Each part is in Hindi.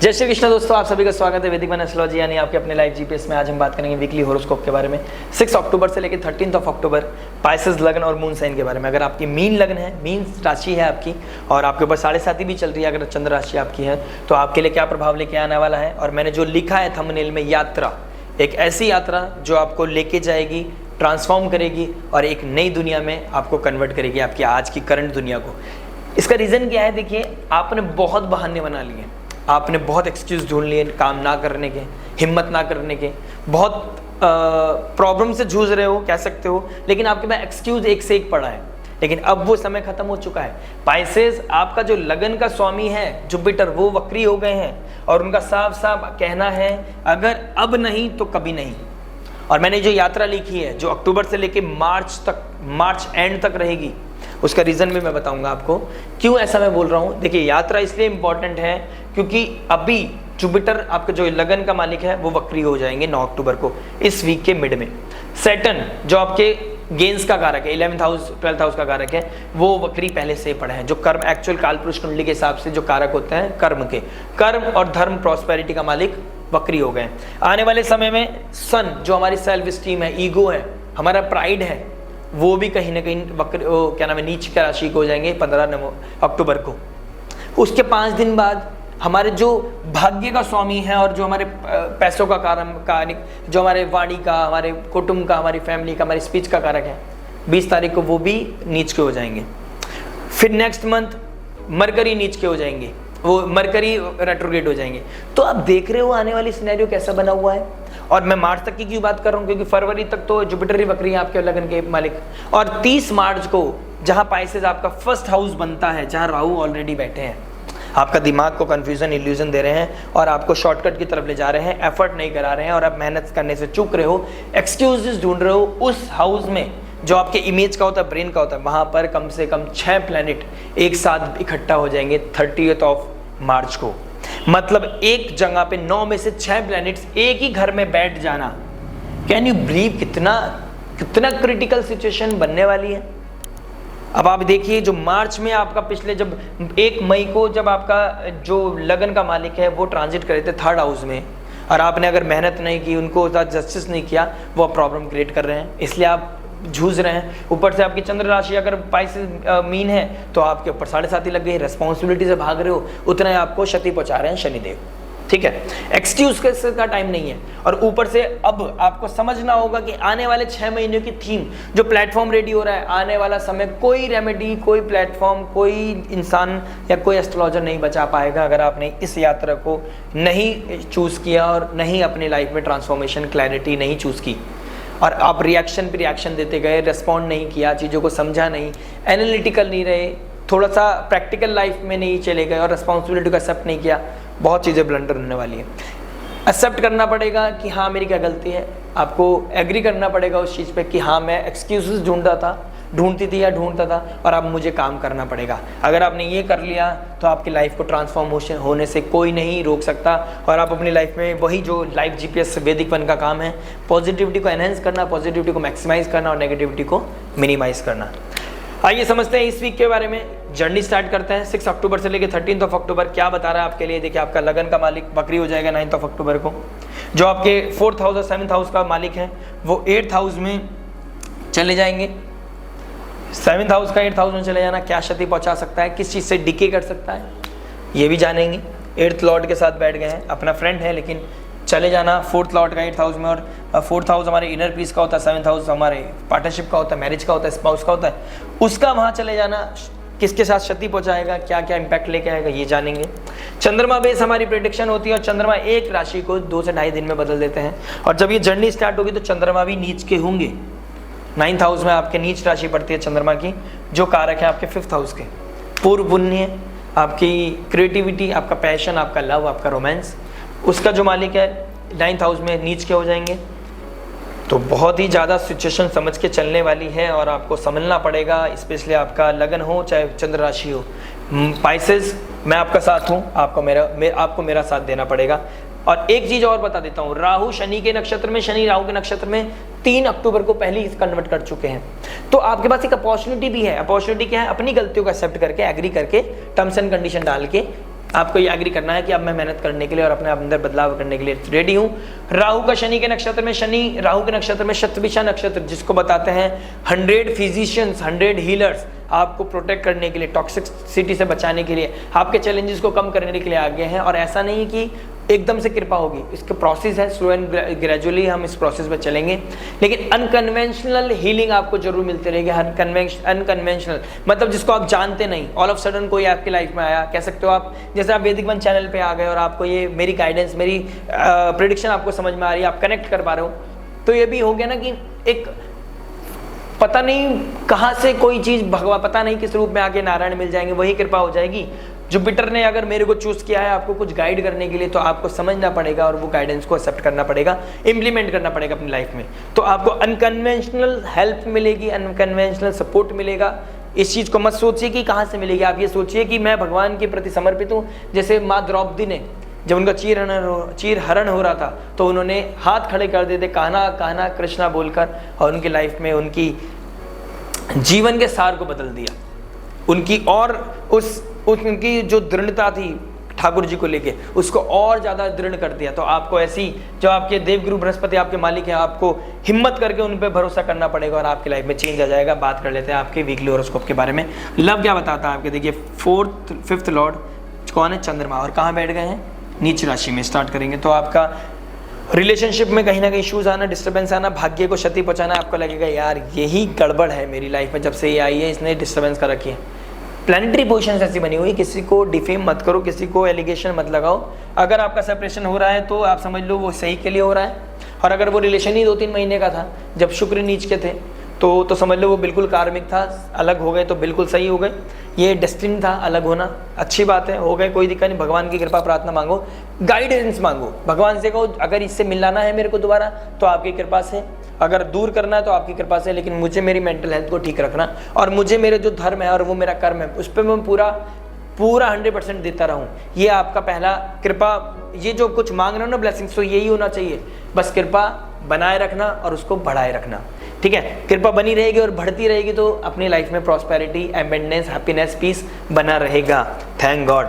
जय श्री कृष्ण दोस्तों, आप सभी का स्वागत है वैदिक मन एस्ट्रोलॉजी यानी आपके अपने लाइव जीपीएस में। आज हम बात करेंगे वीकली हॉरोस्कोप के बारे में 6 अक्टूबर से लेकर 13 अक्टूबर पाइसेस लग्न और मून साइन के बारे में। अगर आपकी मीन लग्न है, मीन राशि है आपकी और आपके ऊपर 7.5 भी चल रही है, अगर चंद्र राशि आपकी है तो आपके लिए क्या प्रभाव लेके आने वाला है। और मैंने जो लिखा है थंबनेल में, यात्रा, एक ऐसी यात्रा जो आपको लेके जाएगी, ट्रांसफॉर्म करेगी और एक नई दुनिया में आपको कन्वर्ट करेगी, आपकी आज की करंट दुनिया को। इसका रीज़न क्या है? देखिए, आपने बहुत बहाने बना लिए, आपने बहुत एक्सक्यूज ढूंढ लिए काम ना करने के, हिम्मत ना करने के, बहुत प्रॉब्लम से जूझ रहे हो कह सकते हो, लेकिन आपके पास एक्सक्यूज एक से एक पड़ा है। लेकिन अब वो समय खत्म हो चुका है। पाइसेस, आपका जो लगन का स्वामी है जुपिटर, वो वक्री हो गए हैं और उनका साफ साफ कहना है अगर अब नहीं तो कभी नहीं। और मैंने जो यात्रा लिखी है जो अक्टूबर से लेके मार्च एंड तक रहेगी, उसका रीज़न भी मैं बताऊंगा आपको क्यों ऐसा मैं बोल रहा हूँ। देखिए, यात्रा इसलिए इंपॉर्टेंट है क्योंकि अभी जुपिटर आपका जो लगन का मालिक है वो वक्री हो जाएंगे 9 अक्टूबर को, इस वीक के मिड में। सैटर्न जो आपके गेंस का कारक है, 11th हाउस 12th हाउस का कारक है, वो वक्री पहले से पड़े हैं। जो कर्म, एक्चुअल कालपुरुष कुंडली के हिसाब से जो कारक होते हैं कर्म के, कर्म और धर्म प्रॉस्पेरिटी का मालिक वक्री हो गए। आने वाले समय में सन जो हमारी सेल्फ स्टीम है, ईगो है, हमारा प्राइड है, वो भी कहीं ना कहीं वक्र नीच की राशि को हो जाएंगे 15 अक्टूबर को। उसके 5 दिन बाद हमारे जो भाग्य का स्वामी है और जो हमारे पैसों का कारक, जो हमारे वाणी का, हमारे कुटुंब का, हमारी फैमिली का, हमारी स्पीच का कारक है, 20 तारीख को वो भी नीच के हो जाएंगे। फिर नेक्स्ट मंथ मरकरी नीच के हो जाएंगे, वो मरकरी रेट्रोग्रेड हो जाएंगे। तो आप देख रहे हो आने वाली सिनेरियो कैसा बना हुआ है। और मैं मार्च तक की क्यों बात कर रहा हूँ, क्योंकि फरवरी तक तो जुपिटर ही वक्री है आपके लगन के मालिक। और 30 मार्च को जहाँ पाइसेस आपका फर्स्ट हाउस बनता है, जहाँ राहु ऑलरेडी बैठे हैं, आपका दिमाग को कंफ्यूजन, इल्यूजन दे रहे हैं और आपको शॉर्टकट की तरफ ले जा रहे हैं, एफर्ट नहीं करा रहे हैं और आप मेहनत करने से चूक रहे हो, एक्सक्यूजेस ढूंढ रहे हो। उस हाउस में जो आपके इमेज का होता है, ब्रेन का होता है, वहाँ पर कम से कम 6 प्लैनेट एक साथ इकट्ठा हो जाएंगे 30 मार्च को। मतलब एक जगह पे 9 में से 6 प्लैनेट्स एक ही घर में बैठ जाना। कैन यू बिलीव कितना क्रिटिकल सिचुएशन बनने वाली है। अब आप देखिए, जो मार्च में आपका पिछले जब 1 मई को जब आपका जो लगन का मालिक है वो ट्रांजिट करे थे 3rd हाउस में, और आपने अगर मेहनत नहीं की, उनको जस्टिस नहीं किया, वो प्रॉब्लम क्रिएट कर रहे हैं, इसलिए आप जूझ रहे हैं। ऊपर से आपकी चंद्र राशि अगर पाइसेस मीन है तो आपके ऊपर 7.5 लग गई, रेस्पॉन्सिबिलिटी से भाग रहे हो, उतना ही आपको क्षति पहुंचा रहे हैं शनिदेव। ठीक है, एक्सक्यूज का टाइम नहीं है। और ऊपर से अब आपको समझना होगा कि आने वाले 6 महीने की थीम, जो प्लेटफॉर्म रेडी हो रहा है, आने वाला समय कोई रेमेडी, कोई प्लेटफॉर्म, कोई इंसान या कोई एस्ट्रोलॉजर नहीं बचा पाएगा अगर आपने इस यात्रा को नहीं चूज किया और नहीं अपनी लाइफ में ट्रांसफॉर्मेशन, क्लैरिटी नहीं चूज की, और आप रिएक्शन पे रिएक्शन देते गए, रिस्पॉन्ड नहीं किया, चीज़ों को समझा नहीं, एनालिटिकल नहीं रहे, थोड़ा सा प्रैक्टिकल लाइफ में नहीं चले गए और रिस्पॉन्सिबिलिटी को एक्सेप्ट नहीं किया, बहुत चीज़ें ब्लंडर होने वाली है। एक्सेप्ट करना पड़ेगा कि हाँ मेरी क्या गलती है, आपको एग्री करना पड़ेगा उस चीज़ पे कि हाँ मैं एक्सक्यूजेस ढूंढती थी या ढूंढता था और अब मुझे काम करना पड़ेगा। अगर आपने ये कर लिया तो आपकी लाइफ को ट्रांसफॉर्मेशन होने से कोई नहीं रोक सकता और आप अपनी लाइफ में वही जो लाइफ जीपीएस वैदिक वन का काम है, पॉजिटिविटी को एनहेंस करना, पॉजिटिविटी को मैक्सिमाइज करना और नेगेटिविटी को मिनिमाइज करना। आइए समझते हैं इस वीक के बारे में, जर्नी स्टार्ट करते हैं। 6 अक्टूबर से लेकर 13 अक्टूबर क्या बता रहा है आपके लिए। देखिए, आपका लगन का मालिक वक्री हो जाएगा 9 अक्टूबर को। जो आपके 4th हाउस और 7th हाउस का मालिक है वो 8th हाउस में चले जाएंगे। 7th हाउस का 8th हाउस में चले जाना क्या क्षति पहुंचा सकता है, किस चीज़ से डिके कर सकता है, ये भी जानेंगे। 8th लॉर्ड के साथ बैठ गए हैं, अपना फ्रेंड है लेकिन चले जाना 4th लॉर्ड का 8th हाउस में। और 4th हाउस हमारे इनर पीस का होता है, 7th हाउस हमारे पार्टनरशिप का होता है, मैरिज का होता है, स्पाउस का होता है, उसका वहाँ चले जाना किसके साथ क्षति पहुंचाएगा, क्या क्या इंपैक्ट लेके आएगा, ये जानेंगे। चंद्रमा बेस हमारी प्रेडिक्शन होती है और चंद्रमा एक राशि को 2 से ढाई दिन में बदल देते हैं। और जब ये जर्नी स्टार्ट होगी तो चंद्रमा भी नीच के होंगे। 9th हाउस में आपके नीच राशि पड़ती है चंद्रमा की, जो कारक है आपके 5th हाउस के। पूर्व पुण्य, आपकी क्रिएटिविटी, आपका पैशन, आपका लव, आपका रोमांस, उसका जो मालिक है 9th हाउस में नीच के हो जाएंगे। तो बहुत ही ज़्यादा सिचुएशन समझ के चलने वाली है और आपको समझना पड़ेगा, स्पेशली आपका लगन हो चाहे चंद्र राशि हो। पाइसेस, मैं आपका साथ हूँ, आपको मेरा साथ देना पड़ेगा। और एक चीज़ और बता देता हूँ, राहु शनि के नक्षत्र में, शनि राहु के नक्षत्र में 3 अक्टूबर को पहले ही कन्वर्ट कर चुके हैं। तो आपके पास एक अपॉर्चुनिटी भी है। अपॉर्चुनिटी क्या है? अपनी गलतियों को एक्सेप्ट करके, एग्री करके, टर्म्स एंड कंडीशन डाल के आपको ये एग्री करना है कि अब मैं मेहनत करने के लिए और अपने अंदर बदलाव करने के लिए रेडी हूँ। राहु का शनि के नक्षत्र में, शनि राहु के नक्षत्र में शतभिषा नक्षत्र, जिसको बताते हैं 100 फिजिशियंस, 100 हीलर्स, आपको प्रोटेक्ट करने के लिए, टॉक्सिसिटी से बचाने के लिए, आपके चैलेंजेस को कम करने के लिए आगे हैं। और ऐसा नहीं कि एकदम से कृपा होगी, इसका प्रोसेस है, स्लो एंड ग्रेजुअली हम इस प्रोसेस में चलेंगे। लेकिन अनकन्वेंशनल हीलिंग आपको जरूर मिलती रहेगी। अनकन्वेंशनल मतलब जिसको आप जानते नहीं, ऑल ऑफ सडन कोई आपकी लाइफ में आया, कह सकते हो आप, जैसे आप वैदिक वन चैनल पे आ गए और आपको ये मेरी गाइडेंस, मेरी प्रेडिक्शन आपको समझ में आ रही है, आप कनेक्ट कर पा रहे हो, तो ये भी हो गया ना कि एक पता नहीं कहाँ से कोई चीज़ भगवान, पता नहीं किस रूप में आके नारायण मिल जाएंगे, वही कृपा हो जाएगी। जुपिटर ने अगर मेरे को चूज किया है आपको कुछ गाइड करने के लिए, तो आपको समझना पड़ेगा और वो गाइडेंस को एक्सेप्ट करना पड़ेगा, इंप्लीमेंट करना पड़ेगा अपनी लाइफ में। तो आपको अनकन्वेंशनल हेल्प मिलेगी, अनकन्वेंशनल सपोर्ट मिलेगा। इस चीज़ को मत सोचिए कि कहाँ से मिलेगी, आप ये सोचिए कि मैं भगवान के प्रति समर्पित हूँ। जैसे माँ द्रौपदी ने जब उनका चीर हरण हो रहा था, तो उन्होंने हाथ खड़े कर दिए थे, कहना कहना कृष्णा बोलकर, और उनकी लाइफ में उनकी जीवन के सार को बदल दिया। उनकी और उनकी जो दृढ़ता थी ठाकुर जी को लेके, उसको और ज़्यादा दृढ़ कर दिया। तो आपको ऐसी, जो आपके देवगुरु बृहस्पति आपके मालिक हैं, आपको हिम्मत करके उन पर भरोसा करना पड़ेगा और आपकी लाइफ में चेंज आ जाएगा। बात कर लेते हैं आपके वीकली हॉरोस्कोप के बारे में। लव क्या बताता है आपके, देखिए 5th लॉर्ड कौन है, चंद्रमा, और कहाँ बैठ गए हैं, नीच राशि में। स्टार्ट करेंगे तो आपका रिलेशनशिप में कहीं ना कहीं इश्यूज आना, डिस्टर्बेंस आना, भाग्य को क्षति पहुंचाना। आपको लगेगा यार यही गड़बड़ है मेरी लाइफ में, जब से ये आई है इसने डिस्टर्बेंस कर रखी है। प्लैनेटरी पोजीशंस ऐसी बनी हुई, किसी को डिफेम मत करो, किसी को एलिगेशन मत लगाओ। अगर आपका सेपरेशन हो रहा है तो आप समझ लो वो सही के लिए हो रहा है, और अगर वो रिलेशन ही 2-3 महीने का था जब शुक्र नीच के थे, तो समझ लो वो बिल्कुल कार्मिक था, अलग हो गए तो बिल्कुल सही हो गए। ये डेस्टिन था अलग होना, अच्छी बात है, हो गए, कोई दिक्कत नहीं। भगवान की कृपा प्रार्थना मांगो, गाइडेंस मांगो, भगवान से कहो अगर इससे मिलाना है मेरे को दोबारा तो आपकी कृपा से, अगर दूर करना है तो आपकी कृपा से, लेकिन मुझे मेरी मेंटल हेल्थ को ठीक रखना, और मुझे मेरे जो धर्म है और वो मेरा कर्म है उस पर मैं पूरा 100% देता रहूं। ये आपका पहला कृपा, ये जो कुछ मांग रहे हो ना ब्लेसिंग्स, तो यही होना चाहिए, बस कृपा बनाए रखना और उसको बढ़ाए रखना, ठीक है। कृपा बनी रहेगी और बढ़ती रहेगी तो अपनी लाइफ में प्रॉस्पेरिटी, एबंडेंस, हैप्पीनेस, पीस बना रहेगा। Thank God.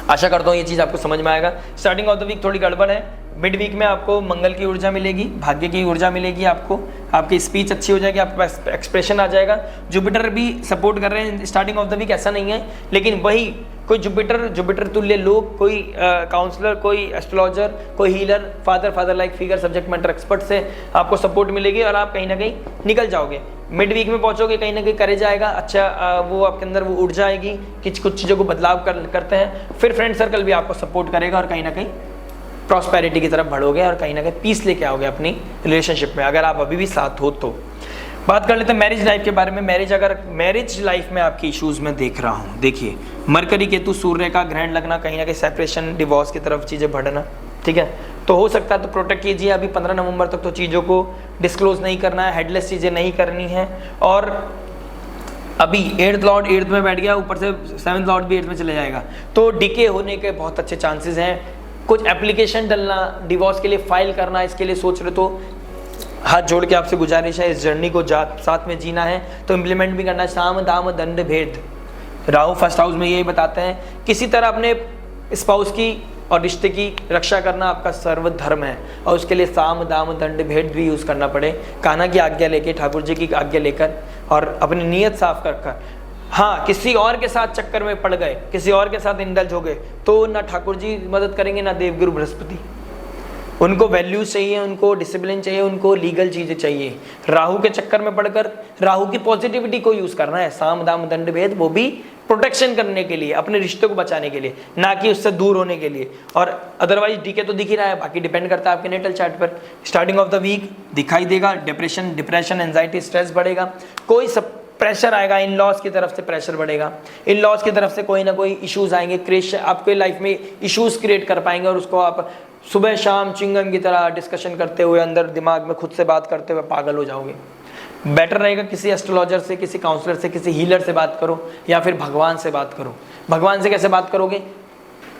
आशा करता हूँ ये चीज़ आपको समझ में आएगा। स्टार्टिंग ऑफ द वीक थोड़ी गड़बड़ है, मिड वीक में आपको मंगल की ऊर्जा मिलेगी, भाग्य की ऊर्जा मिलेगी, आपको आपकी स्पीच अच्छी हो जाएगी, आपके पास एक्सप्रेशन आ जाएगा। जुपिटर भी सपोर्ट कर रहे हैं स्टार्टिंग ऑफ द वीक, ऐसा नहीं है, लेकिन वही कोई जुपिटर तुल्य लोग, कोई काउंसलर, कोई एस्ट्रोलॉजर, कोई healer, father like figure, subject matter expert से आपको सपोर्ट मिलेगी और आप कहीं ना कहीं निकल जाओगे। मिड वीक में पहुंचोगे, कहीं ना कहीं करेज आएगा, अच्छा वो आपके अंदर वो ऊर्जा आएगी कि कुछ चीज़ों को बदलाव करते हैं। फिर फ्रेंड सर्कल भी आपको सपोर्ट करेगा और कहीं ना कहीं प्रॉस्पेरिटी की तरफ बढ़ोगे और कहीं ना कहीं पीस लेके आओगे अपनी रिलेशनशिप में, अगर आप अभी भी साथ हो तो। बात कर लेते हैं मैरिज लाइफ के बारे में। मैरिज लाइफ में आपकी इश्यूज में देख रहा हूँ, देखिए मरकरी केतु सूर्य का ग्रहण लगना, कहीं ना कहीं सेपरेशन, डिवोर्स की तरफ चीज़ें बढ़ना, ठीक है। तो हो सकता है तो प्रोटेक्ट कीजिए, अभी 15 नवंबर तक तो चीज़ों को डिस्क्लोज नहीं करना है, हेडलेस चीज़ें नहीं करनी है। और अभी 8th लॉर्ड 8th में बैठ गया, ऊपर से 7th लॉर्ड भी 8th में चले जाएगा, तो डिके होने के बहुत अच्छे चांसेस हैं। कुछ एप्लीकेशन डलना, डिवोर्स के लिए फाइल करना, इसके लिए सोच रहे तो हाथ जोड़ के आपसे गुजारिश है, इस जर्नी को साथ में जीना है तो इम्प्लीमेंट भी करना है। साम दाम दंड भेद, राहु फर्स्ट हाउस में यही बताते हैं, किसी तरह अपने स्पाउस की और रिश्ते की रक्षा करना आपका सर्वधर्म है, और उसके लिए साम दाम दंड भेद भी यूज़ करना पड़े, कान्हा की आज्ञा लेके, ठाकुर जी की आज्ञा लेकर, और अपनी नीयत साफ कर। हाँ, किसी और के साथ चक्कर में पड़ गए, किसी और के साथ इंडल्ज हो गए, तो ना ठाकुर जी मदद करेंगे ना देवगुरु बृहस्पति। उनको वैल्यूज चाहिए, उनको डिसिप्लिन चाहिए, उनको लीगल चीज़ें चाहिए। राहु के चक्कर में पड़कर राहु की पॉजिटिविटी को यूज़ करना है, साम दाम दंड भेद, वो भी प्रोटेक्शन करने के लिए, अपने रिश्तों को बचाने के लिए, ना कि उससे दूर होने के लिए। और अदरवाइज डीके तो दिख ही रहा है, बाकी डिपेंड करता है आपके नेटल चार्ट पर। स्टार्टिंग ऑफ द वीक दिखाई देगा डिप्रेशन, एंजाइटी, स्ट्रेस बढ़ेगा, कोई सब प्रेशर आएगा, इन लॉज की तरफ से प्रेशर बढ़ेगा, इन लॉज की तरफ से कोई ना कोई इश्यूज आएंगे, क्रेश आपके लाइफ में इश्यूज क्रिएट कर पाएंगे, और उसको आप सुबह शाम चिंगम की तरह डिस्कशन करते हुए, अंदर दिमाग में खुद से बात करते हुए पागल हो जाओगे। बेटर रहेगा किसी एस्ट्रोलॉजर से, किसी काउंसलर से, किसी हीलर से बात करो, या फिर भगवान से बात करो। भगवान से कैसे बात करोगे?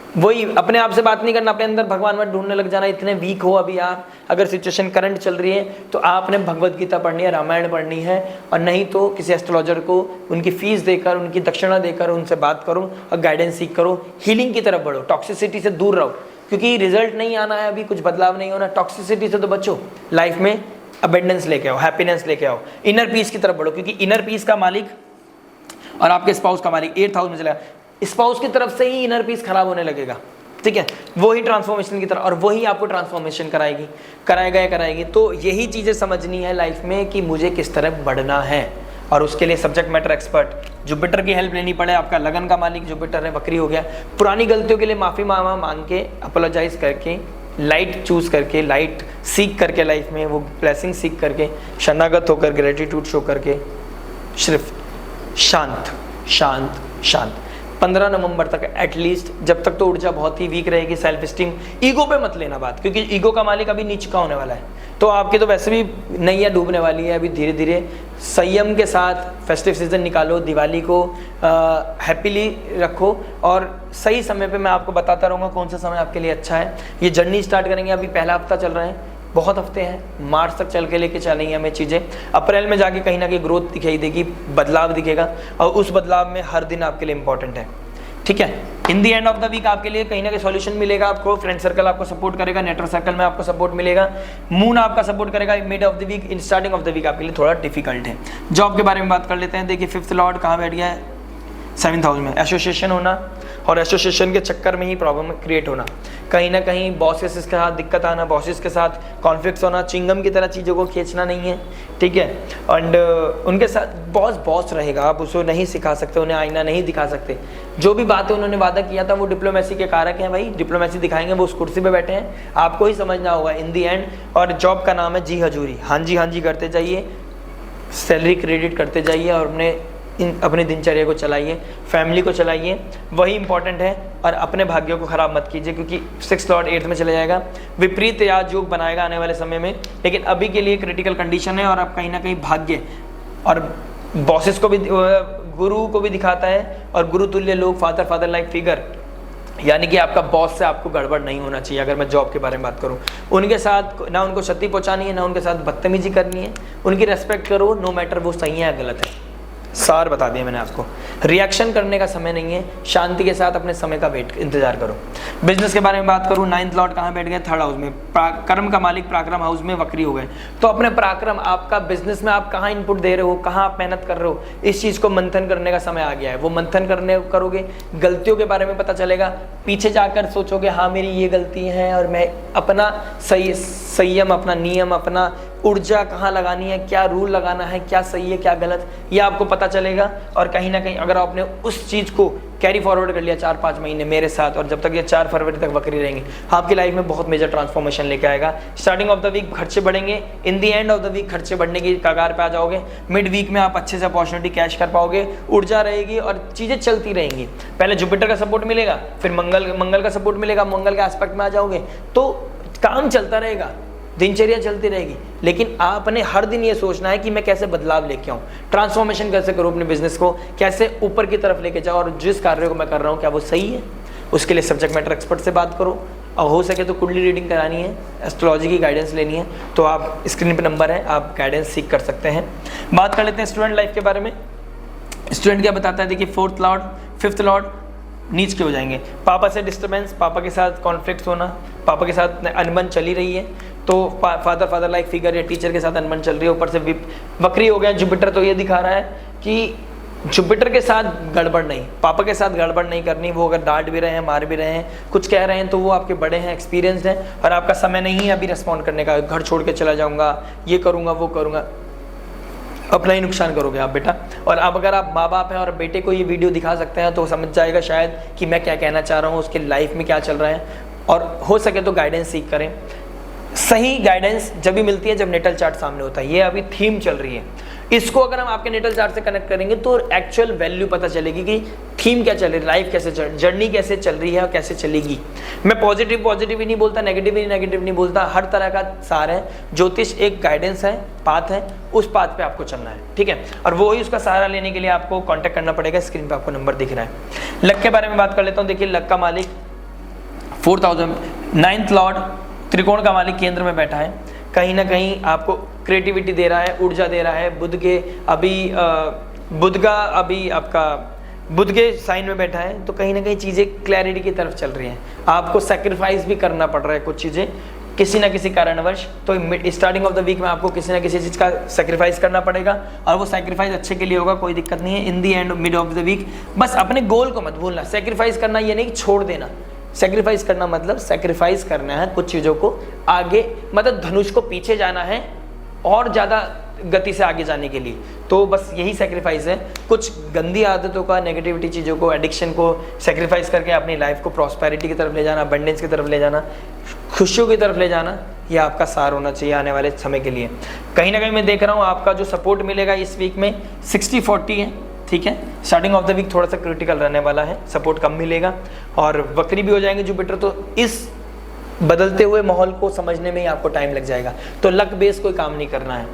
वही अपने आप से बात नहीं करना, अपने अंदर भगवान में ढूंढने लग जाना। इतने वीक हो अभी आप, अगर सिचुएशन करंट चल रही है तो आपने भगवत गीता पढ़नी है, रामायण पढ़नी है, और नहीं तो किसी एस्ट्रोलॉजर को उनकी फीस देकर, उनकी दक्षिणा देकर उनसे बात करो और गाइडेंस सीख करो। हीलिंग की तरफ बढ़ो, टॉक्सिसिटी से दूर रहो, क्योंकि रिजल्ट नहीं आना है, अभी कुछ बदलाव नहीं होना। टॉक्सिसिटी से तो बचो, लाइफ में अबेंडेंस लेके आओ, हैप्पीनेस लेके आओ, इनर पीस की तरफ बढ़ो, क्योंकि इनर पीस का मालिक और आपके स्पाउस का मालिक 8th हाउस में चला, स्पाउस की तरफ से ही इनर पीस खराब होने लगेगा, ठीक है। वो ही ट्रांसफॉर्मेशन की तरफ, और वही आपको ट्रांसफॉर्मेशन कराएगी। तो यही चीज़ें समझनी है लाइफ में कि मुझे किस तरह बढ़ना है, और उसके लिए सब्जेक्ट मैटर एक्सपर्ट जुपिटर की हेल्प लेनी पड़े। आपका लगन का मालिक जुपिटर है, वक्री हो गया। पुरानी गलतियों के लिए माफ़ी मांग के, अपोलोजाइज करके, लाइट चूज करके, लाइट सीख करके, लाइफ में वो ब्लेसिंग सीख करके, शरणागत होकर, ग्रेटिट्यूड शो करके, सिर्फ शांत शांत शांत 15 नवंबर तक एटलीस्ट, जब तक तो ऊर्जा बहुत ही वीक रहेगी, सेल्फ स्टीम, ईगो पे मत लेना बात, क्योंकि ईगो का मालिक अभी नीच का होने वाला है। तो आपकी तो वैसे भी नैया डूबने वाली है। अभी धीरे धीरे संयम के साथ फेस्टिव सीजन निकालो, दिवाली को हैप्पीली रखो, और सही समय पे मैं आपको बताता रहूँगा कौन सा समय आपके लिए अच्छा है। ये जर्नी स्टार्ट करेंगे, अभी पहला हफ्ता चल रहा है, बहुत हफ्ते हैं, मार्च तक चल के लेके चलेंगे हमें चीज़ें। अप्रैल में जाके कहीं ना कहीं ग्रोथ दिखाई देगी, बदलाव दिखेगा, और उस बदलाव में हर दिन आपके लिए इंपॉर्टेंट है, ठीक है। In the end of the week आपके लिए कहीं ना कहीं सॉल्यूशन मिलेगा आपको। फ्रेंड सर्कल आपको सपोर्ट करेगा, नेटवर्क सर्कल में आपको सपोर्ट मिलेगा, मून आपका सपोर्ट करेगा। Mid of the week, in starting of the week आपके लिए थोड़ा डिफिकल्ट है। जॉब के बारे में बात कर लेते हैं। देखिए 5th लॉर्ड कहाँ बैठ गया है, 7th हाउस में। एसोसिएशन होना, और एसोसिएशन के चक्कर में ही प्रॉब्लम क्रिएट होना, कहीं ना कहीं बॉसेस के साथ दिक्कत आना, बॉसेस के साथ कॉन्फ्लिक्ट्स होना, चिंगम की तरह चीज़ों को खींचना नहीं है, ठीक है। एंड उनके साथ बॉस रहेगा, आप उसको नहीं सिखा सकते, उन्हें आईना नहीं दिखा सकते। जो भी बातें उन्होंने वादा किया था वो डिप्लोमेसी के कारक हैं भाई, डिप्लोमेसी दिखाएंगे, वो उस कुर्सी पे बैठे हैं, आपको ही समझना होगा इन दी एंड। और जॉब का नाम है जी हजूरी, हाँ जी करते जाइए, सैलरी क्रेडिट करते जाइए, और अपनी दिनचर्या को चलाइए, फैमिली को चलाइए, वही इंपॉर्टेंट है। और अपने भाग्यों को खराब मत कीजिए, क्योंकि 6th लॉर्ड 8th में चले जाएगा, विपरीत याद योग बनाएगा आने वाले समय में। लेकिन अभी के लिए क्रिटिकल कंडीशन है, और आप कहीं ना कहीं भाग्य और बॉसेस को भी, गुरु को भी दिखाता है, और गुरु तुल्य लोग, फादर लाइक फिगर, यानी कि आपका बॉस से आपको गड़बड़ नहीं होना चाहिए। अगर मैं जॉब के बारे में बात करूं, उनके साथ ना उनको क्षति पहुंचानी है, ना उनके साथ बदतमीजी करनी है, उनकी रेस्पेक्ट करो, नो मैटर वो सही है या गलत है। सार बता दिया मैंने आपको। रिएक्शन करने का समय नहीं है, शांति के साथ अपने समय का इंतजार करो। बिजनेस के बारे में बात करूं, 9th लॉर्ड कहाँ बैठ गए, 3rd हाउस में। कर्म का मालिक पराक्रम हाउस में वक्री हो गए। तो अपने पराक्रम, आपका बिजनेस में आप कहाँ इनपुट दे रहे हो, कहाँ आप मेहनत कर रहे हो, इस चीज़ को मंथन करने का समय आ गया है। वो मंथन करोगे, गलतियों के बारे में पता चलेगा, पीछे जाकर सोचोगे हाँ मेरी ये गलती है, और मैं अपना संयम, अपना नियम, अपना ऊर्जा कहाँ लगानी है, क्या रूल लगाना है, क्या सही है क्या गलत, ये आपको पता चलेगा। और कहीं ना कहीं अगर आपने उस चीज़ को कैरी फॉरवर्ड कर लिया 4-5 महीने मेरे साथ, और जब तक ये 4 फरवरी तक वक्री रहेंगे, आपकी लाइफ में बहुत मेजर ट्रांसफॉर्मेशन लेके आएगा। स्टार्टिंग ऑफ द वीक खर्चे बढ़ेंगे, इन the end of the week खर्चे बढ़ने की कगार पे आ जाओगे। मिड वीक में आप अच्छे से अपॉर्चुनिटी कैश कर पाओगे, ऊर्जा रहेगी और चीज़ें चलती रहेंगी। पहले जुपिटर का सपोर्ट मिलेगा, फिर मंगल का सपोर्ट मिलेगा, मंगल के एस्पेक्ट में आ जाओगे तो काम चलता रहेगा, दिनचर्या चलती रहेगी। लेकिन आपने हर दिन ये सोचना है कि मैं कैसे बदलाव लेके आऊँ, ट्रांसफॉर्मेशन कैसे करूँ, अपने बिजनेस को कैसे ऊपर की तरफ लेके जाओ, और जिस कार्य को मैं कर रहा हूँ क्या वो सही है। उसके लिए सब्जेक्ट मैटर एक्सपर्ट से बात करो, और हो सके तो कुंडली रीडिंग करानी है, एस्ट्रोलॉजी की गाइडेंस लेनी है, तो आप स्क्रीन पे नंबर है, आप गाइडेंस सीख कर सकते हैं। बात कर लेते हैं स्टूडेंट लाइफ के बारे में। स्टूडेंट क्या बताता है, देखिए 4th लॉर्ड 5th लॉर्ड नीच के हो जाएंगे। पापा से डिस्टर्बेंस, पापा के साथ कॉन्फ्लिक्ट होना, पापा के साथ अनबन चली रही है, तो फादर लाइक फिगर या टीचर के साथ अनबन चल रही है, ऊपर से वक्री हो गया जुपिटर, तो ये दिखा रहा है कि जुपिटर के साथ गड़बड़ नहीं, पापा के साथ गड़बड़ नहीं करनी। वो अगर डांट भी रहे हैं, मार भी रहे हैं, कुछ कह रहे हैं, तो वो आपके बड़े हैं, एक्सपीरियंस्ड हैं, और आपका समय नहीं है अभी रिस्पॉन्ड करने का। घर छोड़ के चला जाऊँगा, ये करूँगा वो करूँगा, अपना ही नुकसान करोगे आप बेटा। और अब अगर आप माँ बाप हैं और बेटे को ये वीडियो दिखा सकते हैं तो समझ जाएगा शायद कि मैं क्या कहना चाह रहा हूँ, उसके लाइफ में क्या चल रहा है, और हो सके तो गाइडेंस सीख करें। सही गाइडेंस जब भी मिलती है जब नेटल चार्ट सामने होता है। ये अभी थीम चल रही है, इसको अगर हम आपके नेटल चार्ट से कनेक्ट करेंगे तो एक्चुअल वैल्यू पता चलेगी कि थीम क्या चल रही है, लाइफ कैसे जर्नी कैसे चल रही है और कैसे चलेगी। मैं पॉजिटिव ही नहीं बोलता, नेगेटिव नहीं बोलता, हर तरह का सार है। ज्योतिष एक गाइडेंस है, पाथ है, उस पाथ पे आपको चलना है, ठीक है। और वो ही उसका सहारा लेने के लिए आपको कांटेक्ट करना पड़ेगा। स्क्रीन पे आपको नंबर दिख रहा है। लक के बारे में बात कर लेता हूँ। देखिए लक का मालिक 4000 9th लॉर्ड त्रिकोण का मालिक केंद्र में बैठा है, कहीं ना कहीं आपको क्रिएटिविटी दे रहा है, ऊर्जा दे रहा है। बुध के साइन में बैठा है, तो कहीं ना कहीं चीज़ें क्लैरिटी की तरफ चल रही हैं। आपको सेक्रीफाइस भी करना पड़ रहा है कुछ चीज़ें किसी ना किसी कारणवश, तो स्टार्टिंग ऑफ द वीक में आपको किसी ना किसी चीज़ का सेक्रीफाइस करना पड़ेगा, और वो सेक्रीफाइस अच्छे के लिए होगा, कोई दिक्कत नहीं है। In the end mid of the week बस अपने गोल को मत भूलना। सेक्रीफाइस करना ये नहीं कि छोड़ देना, सेक्रीफाइस करना मतलब सेक्रीफाइस करना है कुछ चीज़ों को आगे, मतलब धनुष को पीछे जाना है और ज़्यादा गति से आगे जाने के लिए, तो बस यही सेक्रीफाइस है। कुछ गंदी आदतों का, नेगेटिविटी चीज़ों को, एडिक्शन को सेक्रीफाइस करके अपनी लाइफ को प्रॉस्पेरिटी की तरफ ले जाना, अबंडेंस की तरफ ले जाना, खुशियों की तरफ ले जाना, यह आपका सार होना चाहिए आने वाले समय के लिए। कहीं ना कहीं मैं देख रहा हूँ आपका जो सपोर्ट मिलेगा इस वीक में 60-40 है, ठीक है। स्टार्टिंग ऑफ द वीक थोड़ा सा क्रिटिकल रहने वाला है, सपोर्ट कम मिलेगा और वक्री भी हो जाएंगे जुपिटर, तो इस बदलते हुए माहौल को समझने में ही आपको टाइम लग जाएगा, तो लक बेस कोई काम नहीं करना है।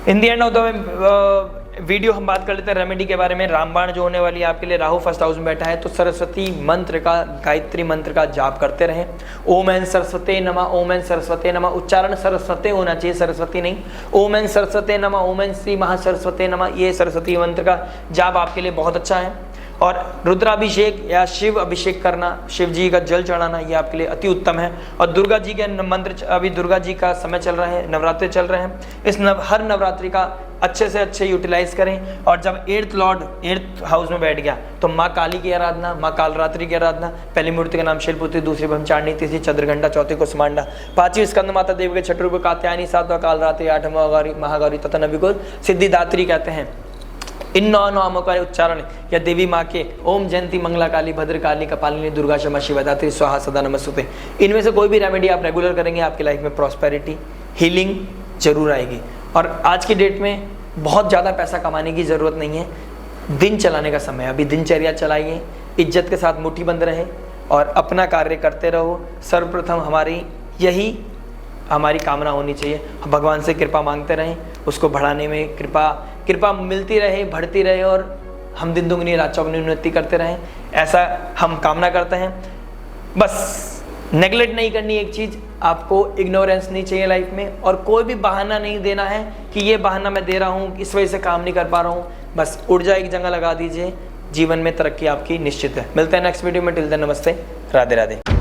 In the end of the video हम बात कर लेते हैं रेमेडी के बारे में। रामबाण जो होने वाली है आपके लिए, राहु फर्स्ट हाउस में बैठा है, तो सरस्वती मंत्र का, गायत्री मंत्र का जाप करते रहें। ओम एन सरस्वते नमः, ओम एन सरस्वते नमः, उच्चारण सरस्वती होना चाहिए, सरस्वती नहीं। ओम एन सरस्वते नमः, ओम एन श्री महासरस्वते नमः, ये सरस्वती मंत्र का जाप आपके लिए बहुत अच्छा है। और रुद्राभिषेक या शिव अभिषेक करना, शिव जी का जल चढ़ाना, ये आपके लिए अति उत्तम है। और दुर्गा जी के मंत्र, अभी दुर्गा जी का समय चल रहा है, नवरात्रि चल रहे हैं, इस हर नवरात्रि का अच्छे से अच्छे यूटिलाइज करें। और जब 8th लॉर्ड 8th हाउस में बैठ गया तो माँ काली की आराधना, माँ कालरात्रि की आराधना, पहली मूर्ति का नाम शिलपुत्री, दूसरी ब्रह्मचारिणी, तीसरी चंद्रघंटा, चौथी कुसमांडा, पांचवी स्कंद माता देवी के, छठी रूप कात्यायनी, सातवां कालरात्रि, आठवां महागौरी तथा नवी को सिद्धिदात्री कहते हैं। इन 9 नामों का उच्चारण या देवी माँ के ओम जयंती मंगला काली भद्र काली कपालिनी दुर्गा क्षमा शिवदात्री स्वाहा सदा नमस्तुते, इनमें से कोई भी रेमेडी आप रेगुलर करेंगे, आपकी लाइफ में प्रॉस्पेरिटी, हीलिंग जरूर आएगी। और आज की डेट में बहुत ज़्यादा पैसा कमाने की ज़रूरत नहीं है, दिन चलाने का समय है। अभी दिनचर्या चलाइए, इज्जत के साथ मुट्ठी बंद रहे और अपना कार्य करते रहो। सर्वप्रथम हमारी कामना होनी चाहिए, भगवान से कृपा मांगते रहें, उसको बढ़ाने में कृपा मिलती रहे, बढ़ती रहे और हम दिन दुगनी रात चौगुनी उन्नति करते रहें, ऐसा हम कामना करते हैं। बस नेगलेक्ट नहीं करनी एक चीज़, आपको इग्नोरेंस नहीं चाहिए लाइफ में, और कोई भी बहाना नहीं देना है कि ये बहाना मैं दे रहा हूँ, इस वजह से काम नहीं कर पा रहा हूँ। बस ऊर्जा एक जगह लगा दीजिए, जीवन में तरक्की आपकी निश्चित है। मिलते हैं नेक्स्ट वीडियो में, टिल देन नमस्ते, राधे राधे।